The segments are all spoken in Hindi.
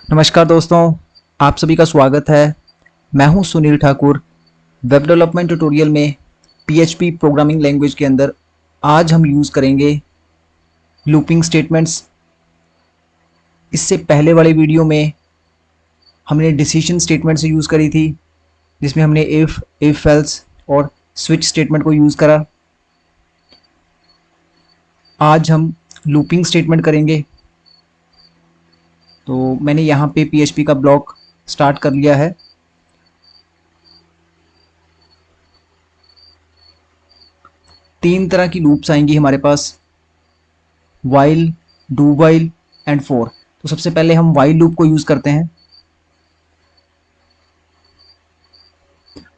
नमस्कार दोस्तों, आप सभी का स्वागत है। मैं हूं Sunil Thakur. Web development tutorial में पीएचपी प्रोग्रामिंग लैंग्वेज के अंदर आज हम यूज़ करेंगे लूपिंग स्टेटमेंट्स। इससे पहले वाले वीडियो में हमने डिसीजन स्टेटमेंट से यूज़ करी थी, जिसमें हमने इफ एल्स और स्विच स्टेटमेंट को यूज़ करा। आज हम लूपिंग स्टेटमेंट करेंगे। तो मैंने यहाँ पे पीएचपी का ब्लॉक स्टार्ट कर लिया है। तीन तरह की लूप्स आएंगी हमारे पास, while, do while and for. तो सबसे पहले हम वाइल लूप को यूज़ करते हैं।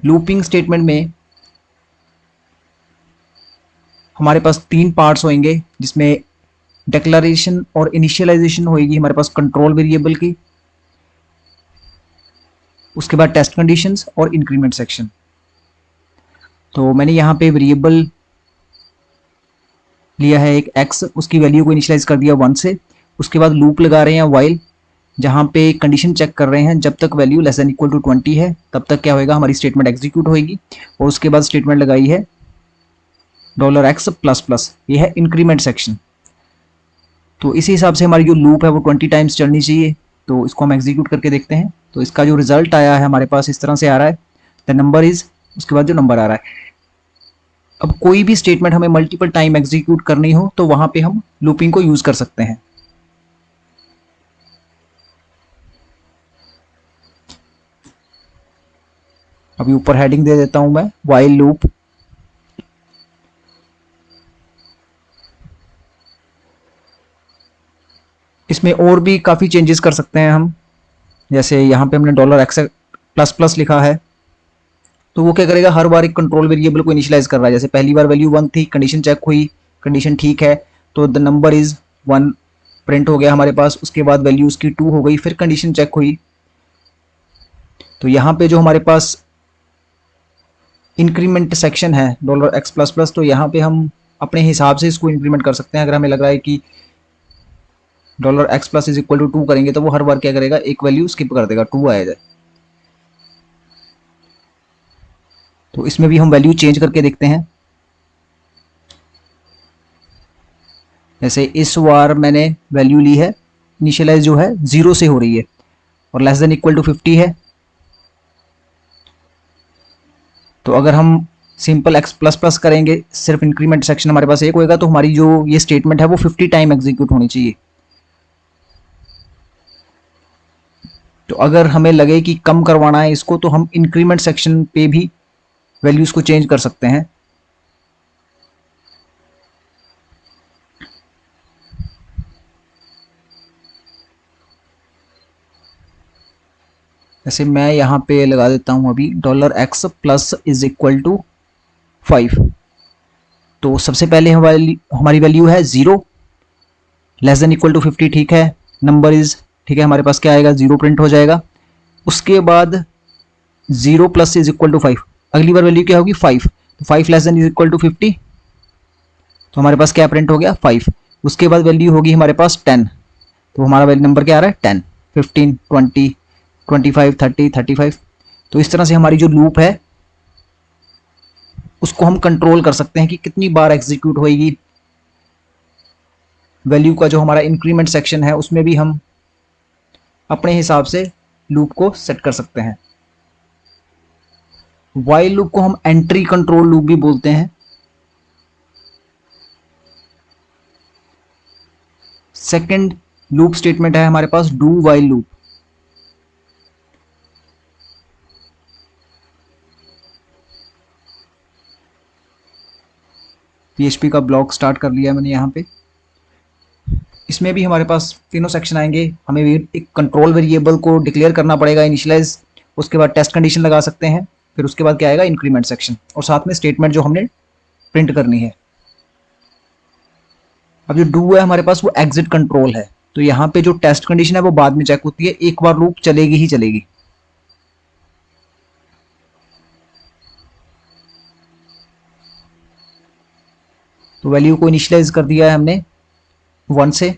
लूपिंग स्टेटमेंट में हमारे पास तीन पार्ट्स होंगे, जिसमें डिक्लेरेशन और इनिशियलाइजेशन होगी हमारे पास कंट्रोल वेरिएबल की, उसके बाद टेस्ट कंडीशंस और इंक्रीमेंट सेक्शन। तो मैंने यहाँ पे वेरिएबल लिया है एक x, उसकी वैल्यू को इनिशियलाइज कर दिया 1 से। उसके बाद लूप लगा रहे हैं वाइल, जहाँ पे कंडीशन चेक कर रहे हैं जब तक value less than equal to 20 है तब तक क्या होएगा, हमारी स्टेटमेंट एग्जीक्यूट होएगी। और उसके बाद स्टेटमेंट लगाई है $x++, ये है इंक्रीमेंट सेक्शन। तो इसी हिसाब से हमारी जो लूप है वो 20 टाइम्स चलनी चाहिए। तो इसको हम एग्जीक्यूट करके देखते हैं। तो इसका जो रिजल्ट आया है हमारे पास इस तरह से आ रहा है, द नंबर इज, उसके बाद जो नंबर आ रहा है। अब कोई भी स्टेटमेंट हमें मल्टीपल टाइम एग्जीक्यूट करनी हो तो वहां पे हम लूपिंग को यूज कर सकते हैं। अभी ऊपर हेडिंग दे देता हूं मैं, वाइल लूप। इसमें और भी काफी चेंजेस कर सकते हैं हम। जैसे यहाँ पे हमने $x++ लिखा है, तो वो क्या करेगा, हर बार एक कंट्रोल वेरिएबल को इनिशियलाइज कर रहा है। जैसे पहली बार वैल्यू 1 थी, कंडीशन चेक हुई, कंडीशन ठीक है, तो द नंबर इज 1 प्रिंट हो गया हमारे पास। उसके बाद वैल्यू उसकी 2 हो गई, फिर कंडीशन चेक हुई। तो यहाँ पे जो हमारे पास इंक्रीमेंट सेक्शन है $x++, तो यहाँ पे हम अपने हिसाब से इसको इंक्रीमेंट कर सकते हैं। अगर हमें लग रहा है कि $x+ इज इक्वल टू 2 करेंगे तो वो हर बार क्या करेगा, एक वैल्यू स्किप कर देगा, 2 आया जाए। तो इसमें भी हम वैल्यू चेंज करके देखते हैं। जैसे इस बार मैंने वैल्यू ली है, इनिशियलाइज जो है 0 से हो रही है और लेस देन इक्वल टू 50 है। तो अगर हम सिंपल x++ करेंगे, सिर्फ इंक्रीमेंट सेक्शन हमारे पास एक होएगा, तो हमारी जो ये स्टेटमेंट है वो 50 टाइम एग्जीक्यूट होनी चाहिए। तो अगर हमें लगे कि कम करवाना है इसको, तो हम इंक्रीमेंट सेक्शन पे भी वैल्यूज को चेंज कर सकते हैं। जैसे मैं यहाँ पे लगा देता हूँ अभी $x+ इज इक्वल टू 5। तो सबसे पहले हमारी वैल्यू है 0, लेस देन इक्वल टू 50, ठीक है। नंबर इज, ठीक है, हमारे पास क्या आएगा, 0 प्रिंट हो जाएगा। उसके बाद 0+ इज इक्वल टू 5, अगली बार वैल्यू क्या होगी, 5। तो 5 less than is equal to 50, तो हमारे पास क्या प्रिंट हो गया, 5। उसके बाद वैल्यू होगी हमारे पास 10, तो हमारा वैल्यू नंबर क्या आ रहा है, 10, 15, 20, 25, 30, 35। तो इस तरह से हमारी जो लूप है उसको हम कंट्रोल कर सकते हैं कि कितनी बार एग्जीक्यूट होएगी। वैल्यू का जो हमारा इंक्रीमेंट सेक्शन है उसमें भी हम अपने हिसाब से लूप को सेट कर सकते हैं। वाइल लूप को हम एंट्री कंट्रोल लूप भी बोलते हैं। सेकंड लूप स्टेटमेंट है हमारे पास डू वाइल लूप। पीएचपी का ब्लॉक स्टार्ट कर लिया है मैंने यहाँ पे। इसमें भी हमारे पास तीनों सेक्शन आएंगे। हमें भी एक कंट्रोल वेरिएबल को डिक्लेयर करना पड़ेगा, इनिशियलाइज, उसके बाद टेस्ट कंडीशन लगा सकते हैं, फिर उसके बाद क्या आएगा, इंक्रीमेंट सेक्शन, और साथ में स्टेटमेंट जो हमने प्रिंट करनी है। अब जो डू है हमारे पास वो एग्जिट कंट्रोल है। तो यहाँ पे जो टेस्ट कंडीशन है वो बाद में चेक होती है, एक बार लूप चलेगी ही चलेगी। तो वैल्यू को इनिशियलाइज कर दिया है हमने 1 से।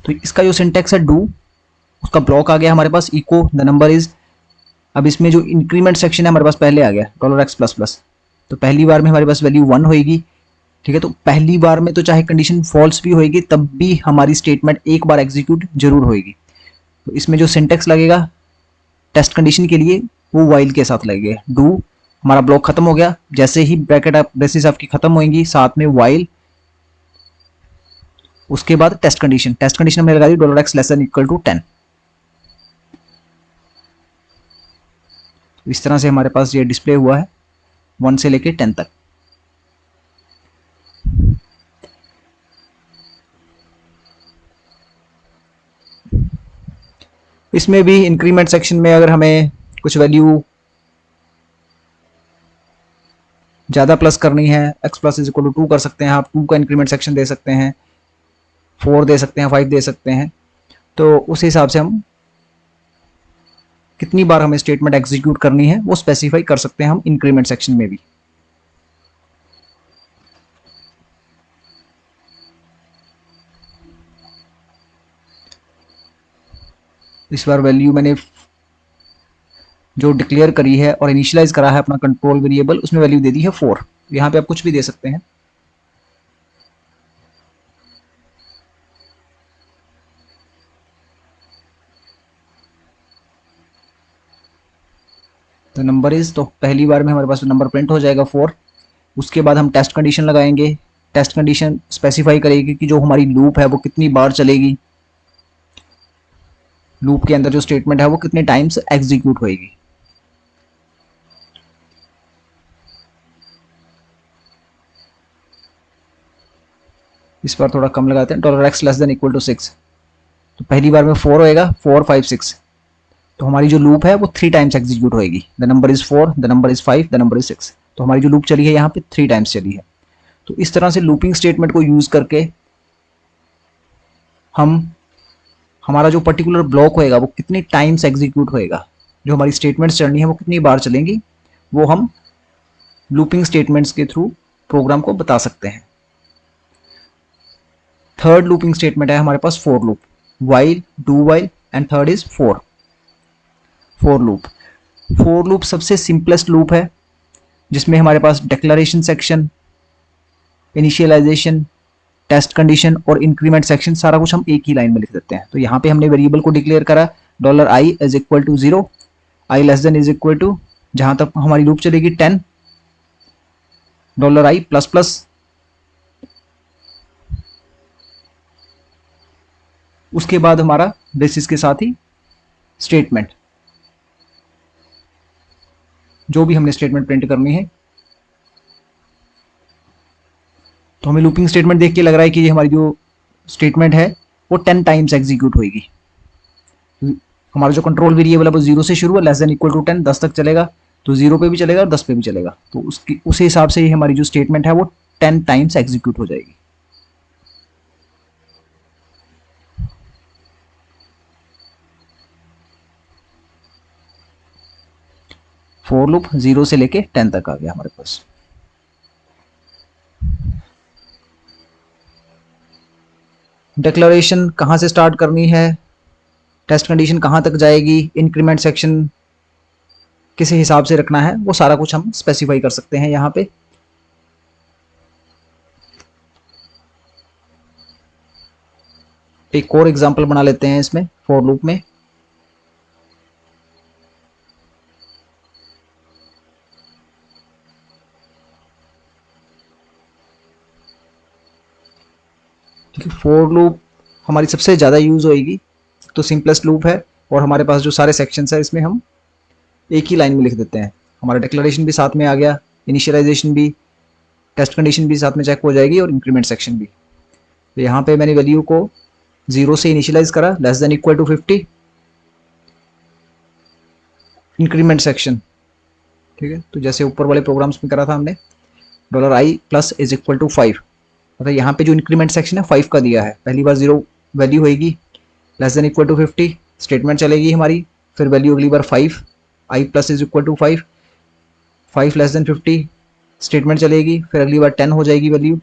तो इसका जो सिंटेक्स है डू, उसका ब्लॉक आ गया हमारे पास, इको द नंबर इज। अब इसमें जो इंक्रीमेंट सेक्शन है हमारे पास पहले आ गया $x प्लस प्लस, तो पहली बार में हमारे पास वैल्यू 1 होगी। ठीक है, तो पहली बार में तो चाहे कंडीशन फॉल्स भी होगी तब भी हमारी स्टेटमेंट एक बार एग्जीक्यूट जरूर होगी। तो इसमें जो सिंटेक्स लगेगा टेस्ट कंडीशन के लिए वो वाइल के साथ लगेगा। डू, हमारा ब्लॉक खत्म हो गया, जैसे ही ब्रैकेट ब्रेसेस आपकी खत्म होंगी साथ में वाइल, उसके बाद टेस्ट कंडीशन हमने लगा दी $x less than equal to 10। इस तरह से हमारे पास ये डिस्प्ले हुआ है 1 से लेके 10 तक। इसमें भी इंक्रीमेंट सेक्शन में अगर हमें कुछ वैल्यू ज़्यादा प्लस करनी है, x plus is equal to 2 कर सकते हैं आप, 2 का इंक्रीमेंट सेक्शन दे सकते हैं, 4 दे सकते हैं, 5 दे सकते हैं। तो उस हिसाब से हम कितनी बार हमें स्टेटमेंट एग्जीक्यूट करनी है वो स्पेसिफाई कर सकते हैं हम इंक्रीमेंट सेक्शन में भी। इस बार वैल्यू मैंने जो डिक्लेयर करी है और इनिशियलाइज करा है अपना कंट्रोल वेरिएबल, उसमें वैल्यू दे दी है 4। यहाँ पे आप कुछ भी दे सकते हैं। तो नंबर इज, तो पहली बार में हमारे पास नंबर प्रिंट हो जाएगा 4। उसके बाद हम टेस्ट कंडीशन लगाएंगे। टेस्ट कंडीशन स्पेसिफाई करेगी कि जो हमारी लूप है वो कितनी बार चलेगी, लूप के अंदर जो स्टेटमेंट है वो कितने टाइम्स एग्जीक्यूट होएगी। इस पर थोड़ा कम लगाते हैं, $x less than equal to 6। तो पहली बार में 4 होएगा, 4 5 6, तो हमारी जो लूप है वो 3 टाइम्स एग्जीक्यूट होएगी। The number is 4, the number is 5, the number is 6। तो हमारी जो लूप चली है यहाँ पे 3 टाइम्स चली है। तो इस तरह से लूपिंग स्टेटमेंट को यूज करके हम हमारा जो पर्टिकुलर ब्लॉक होएगा वो कितनी टाइम्स एग्जीक्यूट होएगा, जो हमारी स्टेटमेंट्स चलनी है वो कितनी बार चलेंगी, वो हम लूपिंग स्टेटमेंट्स के थ्रू प्रोग्राम को बता सकते हैं। थर्ड लूपिंग स्टेटमेंट है हमारे पास for loop, while, do while and third is for loop. For loop सबसे सिंपलेस्ट लूप है जिसमें हमारे पास declaration section, initialization, test condition और इंक्रीमेंट सेक्शन सारा कुछ हम एक ही लाइन में लिख देते हैं। तो यहाँ पे हमने वेरिएबल को डिक्लेयर करा $i is equal to 0, i less than is equal to, जहां तक हमारी लूप चलेगी 10, $i प्लस प्लस, उसके बाद हमारा बेसिस के साथ ही स्टेटमेंट, जो भी हमने स्टेटमेंट प्रिंट करनी है। तो हमें लूपिंग स्टेटमेंट देख के लग रहा है कि ये हमारी जो स्टेटमेंट है वो 10 टाइम्स एग्जीक्यूट होगी। हमारा जो कंट्रोल वेरिएबल है वो 0 से शुरू है, लेस देन इक्वल टू 10, 10 तक चलेगा, तो 0 पे भी चलेगा और 10 पे भी चलेगा। तो उस हिसाब से ही हमारी जो स्टेटमेंट है वो 10 टाइम्स एग्जीक्यूट हो जाएगी। फॉर लूप 0 से लेके 10 तक आ गया हमारे पास। डिक्लेरेशन कहाँ से स्टार्ट करनी है, टेस्ट कंडीशन कहाँ तक जाएगी, इंक्रीमेंट सेक्शन किस हिसाब से रखना है, वो सारा कुछ हम स्पेसिफाई कर सकते हैं यहाँ पे। एक और एग्जांपल बना लेते हैं इसमें फॉर लूप में। फॉर लूप हमारी सबसे ज़्यादा यूज़ होएगी, तो सिंपलेस्ट लूप है और हमारे पास जो सारे सेक्शंस है इसमें हम एक ही लाइन में लिख देते हैं। हमारा डिक्लेरेशन भी साथ में आ गया, इनिशियलाइजेशन भी, टेस्ट कंडीशन भी साथ में चेक हो जाएगी और इंक्रीमेंट सेक्शन भी। तो यहाँ पे मैंने वैल्यू को 0 से इनिशियलाइज करा, less than equal to 50, increment section. ठीक है, तो जैसे ऊपर वाले प्रोग्राम्स में करा था हमने, $i plus is equal to 5, मतलब यहाँ पे जो इंक्रीमेंट सेक्शन है 5 का दिया है। पहली बार 0 वैल्यू होएगी, less than equal to 50 statement चलेगी हमारी, फिर वैल्यू अगली बार 5, i plus is equal to 5, 5 less than 50 statement चलेगी, फिर अगली बार 10 हो जाएगी वैल्यू।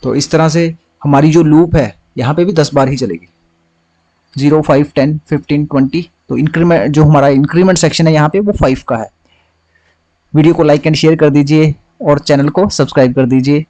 तो इस तरह से हमारी जो लूप है यहाँ पे भी 10 बार ही चलेगी, 0, 5, 10, 15, 20। तो इंक्रीमेंट जो हमारा इंक्रीमेंट सेक्शन है यहाँ पे वो 5 का है। वीडियो को लाइक एंड शेयर कर दीजिए और चैनल को सब्सक्राइब कर दीजिए।